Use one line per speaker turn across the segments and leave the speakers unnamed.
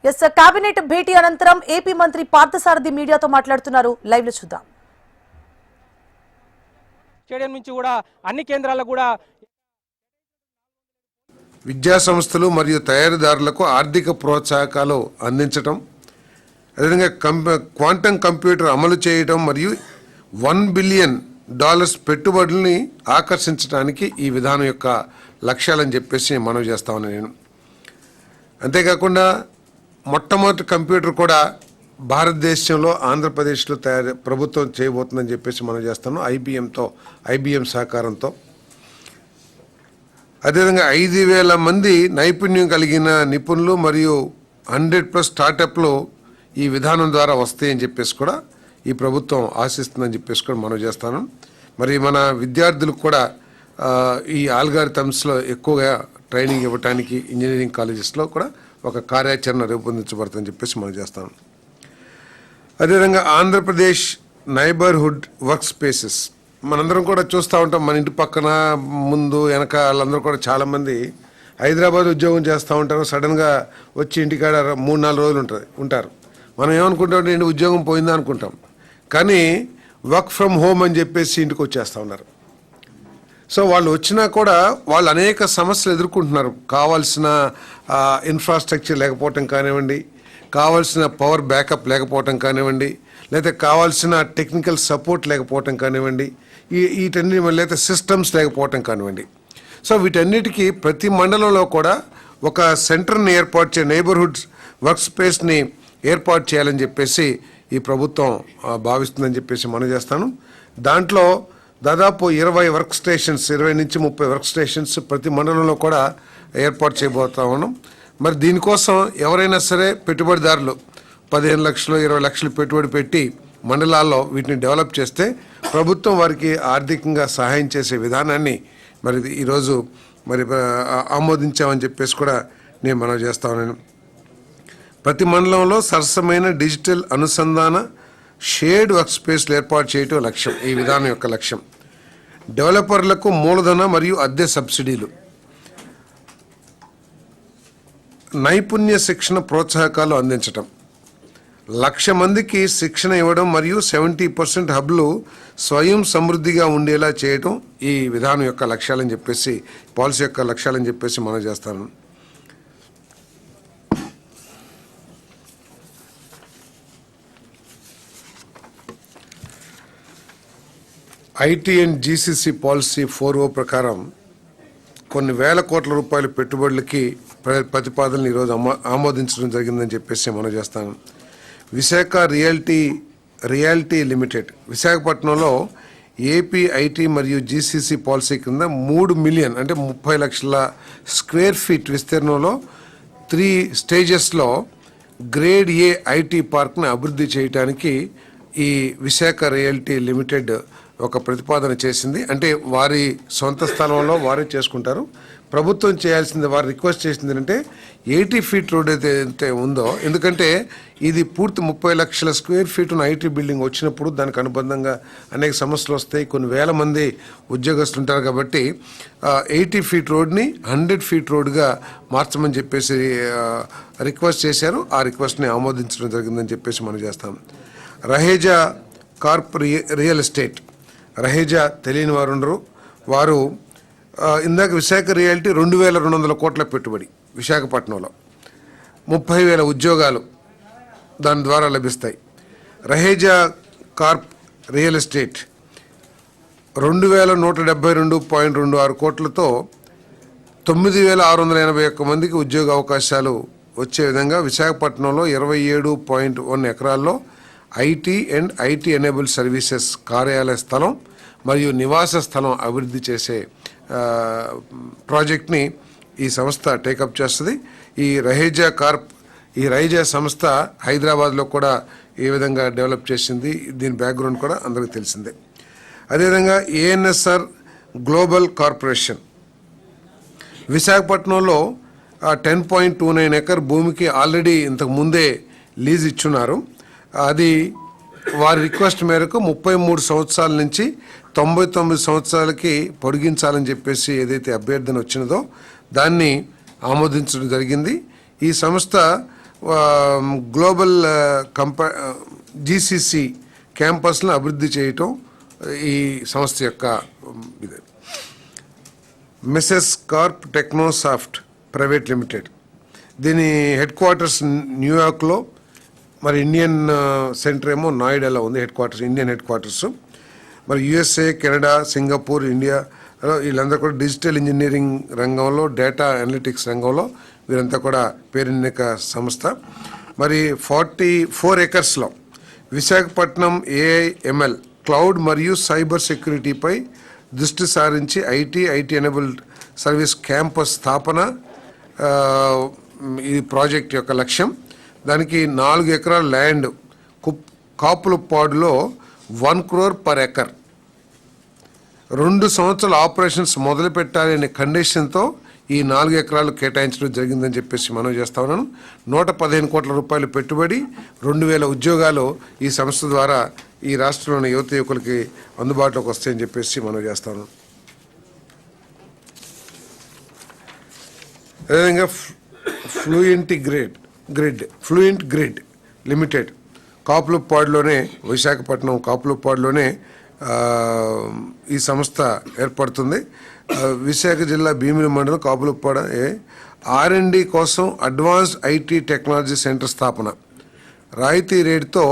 Yes cabinet భేటీ అనంతరం AP మంత్రి పార్థసారథి మీడియాతో మాట్లాడుతున్నారు. లైవ్ లో చూద్దాం.
స్టేడియం నుంచి కూడా అన్ని కేంద్రాలకు కూడా
విద్యా సంస్థలు మరియు తయారీదారులకు ఆర్థిక ప్రోత్సాహకాలు అందించడం, అదేవిధంగా క్వాంటం కంప్యూటర్ అమలు చేయడం మరియు $1 బిలియన్ పెట్టుబడుల్ని ఆకర్షించడానికి ఈ విధానం యొక్క లక్ష్యాలని చెప్పేసి మనవి చేస్తామని నేను. అంతేకాకుండా మొట్టమొదటి కంప్యూటర్ కూడా భారతదేశంలో ఆంధ్రప్రదేశ్లో ప్రభుత్వం చేయబోతుందని చెప్పేసి మనం చేస్తాను ఐబిఎం సహకారంతో. అదేవిధంగా 5,000 మంది నైపుణ్యం కలిగిన నిపుణులు మరియు 100+ స్టార్టప్లు ఈ విధానం ద్వారా వస్తాయని చెప్పేసి కూడా ఈ ప్రభుత్వం ఆశిస్తుందని చెప్పేసి కూడా మనం చేస్తాను. మరి మన విద్యార్థులకు కూడా ఈ ఆల్గారిథమ్స్లో ఎక్కువగా ట్రైనింగ్ ఇవ్వడానికి ఇంజనీరింగ్ కాలేజెస్లో కూడా ఒక కార్యాచరణ రూపొందించబడుతుందని చెప్పేసి మనం చేస్తాం. అదేవిధంగా ఆంధ్రప్రదేశ్ నైబర్హుడ్ వర్క్ స్పేసెస్ మనందరం కూడా చూస్తూ ఉంటాం. మన ఇంటి పక్కన ముందు వెనక వాళ్ళందరూ కూడా చాలామంది హైదరాబాద్ ఉద్యోగం చేస్తూ ఉంటారు. సడన్గా వచ్చి ఇంటికాడ 3-4 రోజులు ఉంటారు. మనం ఏమనుకుంటాం, ఏంటి ఉద్యోగం పోయిందా అనుకుంటాం. కానీ వర్క్ ఫ్రమ్ హోమ్ అని చెప్పేసి ఇంటికి వచ్చేస్తూ ఉన్నారు. సో వాళ్ళు వచ్చినా కూడా వాళ్ళు అనేక సమస్యలు ఎదుర్కొంటున్నారు. కావాల్సిన ఇన్ఫ్రాస్ట్రక్చర్ లేకపోవటం కానివ్వండి, కావాల్సిన పవర్ బ్యాకప్ లేకపోవటం కానివ్వండి, లేకపోతే కావాల్సిన టెక్నికల్ సపోర్ట్ లేకపోవటం కానివ్వండి, వీటన్ని లేకపోతే సిస్టమ్స్ లేకపోవటం కానివ్వండి. సో వీటన్నిటికీ ప్రతి మండలంలో కూడా ఒక సెంటర్ని ఏర్పాటు చేయ నైబర్హుడ్ వర్క్ స్పేస్ని ఏర్పాటు చేయాలని చెప్పేసి ఈ ప్రభుత్వం భావిస్తుందని చెప్పేసి మనం చేస్తాను. దాంట్లో దాదాపు 20 వర్క్ స్టేషన్స్, 20 నుంచి 30 వర్క్ స్టేషన్స్ ప్రతి మండలంలో కూడా ఏర్పాటు చేయబోతా ఉన్నాం. మరి దీనికోసం ఎవరైనా సరే పెట్టుబడిదారులు 15 లక్షలు 20 లక్షలు పెట్టుబడి పెట్టి మండలాల్లో వీటిని డెవలప్ చేస్తే ప్రభుత్వం వారికి ఆర్థికంగా సహాయం చేసే విధానాన్ని మరి ఈరోజు మరి ఆమోదించామని చెప్పేసి కూడా నేను మనవి చేస్తా ఉన్నాను. ప్రతి మండలంలో సరసమైన డిజిటల్ అనుసంధాన షేర్డ్ వర్క్ స్పేస్లు ఏర్పాటు చేయటం లక్ష్యం. ఈ విధానం యొక్క లక్ష్యం డెవలపర్లకు మూలధన మరియు అద్దె సబ్సిడీలు, నైపుణ్య శిక్షణ ప్రోత్సాహకాలు అందించటం, 1,00,000 మందికి శిక్షణ ఇవ్వడం మరియు 70% హబ్లు స్వయం సమృద్ధిగా ఉండేలా చేయటం ఈ విధానం యొక్క లక్ష్యాలని చెప్పేసి, పాలసీ యొక్క లక్ష్యాలని చెప్పేసి మనం చేస్తాను. IT and GCC policy 4O ప్రకారం కొన్ని వేల కోట్ల రూపాయల పెట్టుబడులకి ప్రతిపాదనలు ఈరోజు ఆమోదించడం జరిగిందని చెప్పేసి మనం చేస్తాను. విశాఖ రియాలిటీ లిమిటెడ్ విశాఖపట్నంలో ఏపీ ఐటీ మరియు జీసీసీ పాలసీ కింద 3 మిలియన్ అంటే 30 లక్షల స్క్వేర్ ఫీట్ విస్తీర్ణంలో 3 స్టేజెస్లో గ్రేడ్ ఏ ఐటీ పార్క్ని అభివృద్ధి చేయడానికి ఈ విశాఖ రియాలిటీ లిమిటెడ్ ఒక ప్రతిపాదన చేసింది. అంటే వారి సొంత స్థలంలో వారే చేసుకుంటారు. ప్రభుత్వం చేయాల్సింది, వారు రిక్వెస్ట్ చేసింది అంటే 80 ఫీట్ రోడ్ అయితే ఉందో, ఎందుకంటే ఇది పూర్తి 30 లక్షల స్క్వేర్ ఫీట్ ఉన్న ఐటీ బిల్డింగ్ వచ్చినప్పుడు దానికి అనుబంధంగా అనేక సమస్యలు వస్తాయి. కొన్ని వేల మంది ఉద్యోగస్తులు ఉంటారు కాబట్టి 80 ఫీట్ రోడ్ని 100 ఫీట్ రోడ్గా మార్చమని చెప్పేసి రిక్వెస్ట్ చేశారు. ఆ రిక్వెస్ట్ని ఆమోదించడం జరిగిందని చెప్పేసి మనం చేస్తాం. Raheja Corp real estate, Raheja తెలియని వారు ఉండరు. వారు ఇందాక విశాఖ రియాలిటీ 2,200 కోట్ల పెట్టుబడి విశాఖపట్నంలో 30,000 ఉద్యోగాలు దాని ద్వారా లభిస్తాయి. రహేజా కార్ప్ రియల్ ఎస్టేట్ 2,172.26 కోట్లతో 9,681 మందికి ఉద్యోగ అవకాశాలు వచ్చే విధంగా విశాఖపట్నంలో 27.1 ఎకరాల్లో IT and IT enable services కార్యాలయ స్థలం మరియు నివాస స్థలం అభివృద్ధి చేసే ప్రాజెక్ట్ని ఈ సంస్థ టేకప్ చేస్తుంది. ఈ రహేజా సంస్థ హైదరాబాద్లో కూడా ఏ విధంగా డెవలప్ చేసింది, దీని బ్యాక్గ్రౌండ్ కూడా అందరికీ తెలిసిందే. అదేవిధంగా ఏఎన్ఎస్ఆర్ గ్లోబల్ కార్పొరేషన్ విశాఖపట్నంలో 10.29 ఎకర్ భూమికి ఆల్రెడీ ఇంతకు ముందే లీజ్ ఇచ్చున్నారు. అది వారి రిక్వెస్ట్ మేరకు 33 సంవత్సరాల నుంచి 99 సంవత్సరాలకి పొడిగించాలని చెప్పేసి ఏదైతే అభ్యర్థన వచ్చినదో దాన్ని ఆమోదించడం జరిగింది. ఈ సంస్థ గ్లోబల్ జీసీసీ క్యాంపస్లను అభివృద్ధి చేయటం ఈ సంస్థ యొక్క ఇది. మెసెస్ కార్ప్ టెక్నోసాఫ్ట్ ప్రైవేట్ లిమిటెడ్, దీని హెడ్ క్వార్టర్స్ న్యూయార్క్లో, మరి ఇండియన్ సెంటర్ ఏమో నోయిడాలో ఉంది head quarters, Indian head quarters. మరి యుఎస్ఏ, కెనడా, సింగపూర్, ఇండియా వీళ్ళందరూ కూడా డిజిటల్ ఇంజనీరింగ్ రంగంలో, డేటా అనలిటిక్స్ రంగంలో వీరంతా కూడా పేరెన్నిక సంస్థ. మరి 44 ఎకర్స్లో విశాఖపట్నం ఏఐఎంఎల్ క్లౌడ్ మరియు సైబర్ సెక్యూరిటీపై దృష్టి సారించి ఐటీ ఎనేబుల్డ్ సర్వీస్ క్యాంపస్ స్థాపన ఈ ప్రాజెక్ట్ యొక్క లక్ష్యం. దానికి 4 ఎకరాల ల్యాండ్ కాపులపాడులో 1 crore per acre 2 సంవత్సరాల ఆపరేషన్స్ మొదలు పెట్టాలనే కండిషన్తో ఈ 4 ఎకరాలు కేటాయించడం జరిగిందని చెప్పేసి మనం చేస్తా ఉన్నాను. 115 కోట్ల రూపాయలు పెట్టుబడి, 2000 ఉద్యోగాలు ఈ సంస్థ ద్వారా ఈ రాష్ట్రంలోని యువకులకి అందుబాటులోకి వస్తాయని చెప్పేసి మనం చేస్తాను. అదేవిధంగా ఫ్లూయెంట్ గ్రిడ్ లిమిటెడ్ కాపులపాడులోనే, విశాఖపట్నం కాపులపాడులోనే ఈ సంస్థ ఏర్పడుతుంది. విశాఖ జిల్లా భీమిలి మండలం కాపులపాడు R&D కోసం అడ్వాన్స్డ్ ఐటీ టెక్నాలజీ సెంటర్ స్థాపన, రాయితీ రేటుతో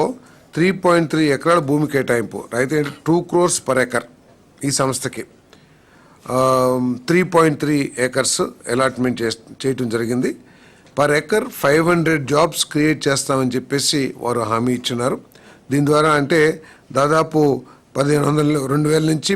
3.3 ఎకరాల భూమి కేటాయింపు, రాయితీ రేటు 2 crores per acre ఈ సంస్థకి 3.3 acres అలాట్మెంట్ చేయటం జరిగింది. పర్ ఎకర్ 500 జాబ్స్ క్రియేట్ చేస్తామని చెప్పేసి వారు హామీ ఇచ్చున్నారు. దీని ద్వారా అంటే దాదాపు 2000 నుంచి